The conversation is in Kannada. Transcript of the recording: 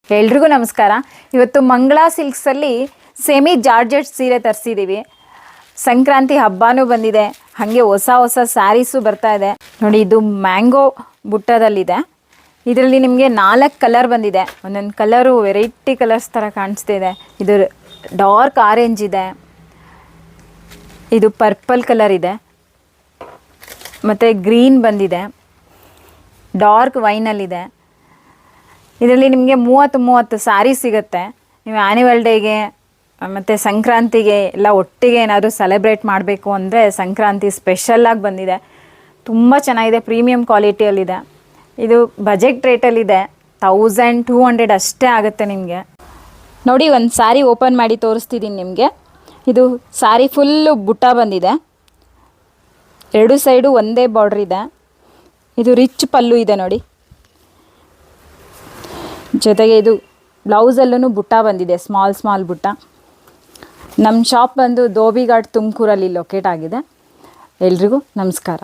ಎಲ್ರಿಗೂ ನಮಸ್ಕಾರ. ಇವತ್ತು ಮಂಗಳಾ ಸಿಲ್ಕ್ಸಲ್ಲಿ ಸೆಮಿ ಜಾರ್ಜೆಟ್ ಸೀರೆ ತರಿಸಿದ್ದೀವಿ. ಸಂಕ್ರಾಂತಿ ಹಬ್ಬನೂ ಬಂದಿದೆ, ಹಾಗೆ ಹೊಸ ಹೊಸ ಸ್ಯಾರೀಸು ಬರ್ತಾ ಇದೆ ನೋಡಿ. ಇದು ಮ್ಯಾಂಗೋ ಬುಟ್ಟದಲ್ಲಿದೆ. ಇದರಲ್ಲಿ ನಿಮಗೆ 4 ಕಲರ್ ಬಂದಿದೆ. ಒಂದೊಂದು ಕಲರು ವೆರೈಟಿ ಕಲರ್ಸ್ ಥರ ಕಾಣಿಸ್ತಿದೆ. ಇದು ಡಾರ್ಕ್ ಆರೆಂಜ್ ಇದೆ, ಇದು ಪರ್ಪಲ್ ಕಲರ್ ಇದೆ, ಮತ್ತು ಗ್ರೀನ್ ಬಂದಿದೆ, ಡಾರ್ಕ್ ವೈನಲ್ಲಿದೆ. ಇದರಲ್ಲಿ ನಿಮಗೆ 30 ಸ್ಯಾರಿ ಸಿಗುತ್ತೆ. ನೀವು ಆ್ಯನಿವಲ್ ಡೇಗೆ ಮತ್ತು ಸಂಕ್ರಾಂತಿಗೆ ಎಲ್ಲ ಒಟ್ಟಿಗೆ ಏನಾದರೂ ಸೆಲೆಬ್ರೇಟ್ ಮಾಡಬೇಕು ಅಂದರೆ ಸಂಕ್ರಾಂತಿ ಸ್ಪೆಷಲ್ಲಾಗಿ ಬಂದಿದೆ. ತುಂಬ ಚೆನ್ನಾಗಿದೆ, ಪ್ರೀಮಿಯಂ ಕ್ವಾಲಿಟಿಯಲ್ಲಿದೆ. ಇದು ಬಜೆಟ್ ರೇಟಲ್ಲಿದೆ, 1200 ಅಷ್ಟೇ ಆಗುತ್ತೆ ನಿಮಗೆ. ನೋಡಿ, ಒಂದು ಸ್ಯಾರಿ ಓಪನ್ ಮಾಡಿ ತೋರಿಸ್ತಿದ್ದೀನಿ ನಿಮಗೆ. ಇದು ಸ್ಯಾರಿ ಫುಲ್ಲು ಬುಟ್ಟ ಬಂದಿದೆ, 2 ಸೈಡು ಒಂದೇ ಬಾರ್ಡ್ರ್ ಇದೆ. ಇದು ರಿಚ್ ಪಲ್ಲು ಇದೆ ನೋಡಿ, ಜೊತೆಗೆ ಇದು ಬ್ಲೌಸಲ್ಲೂ ಬುಟ್ಟ ಬಂದಿದೆ, ಸ್ಮಾಲ್ ಬುಟ್ಟ. ನಮ್ಮ ಶಾಪ್ ಬಂದು ಧೋಬಿಘಾಟ್ ತುಮಕೂರಲ್ಲಿ ಲೊಕೇಟ್ ಆಗಿದೆ. ಎಲ್ರಿಗೂ ನಮಸ್ಕಾರ.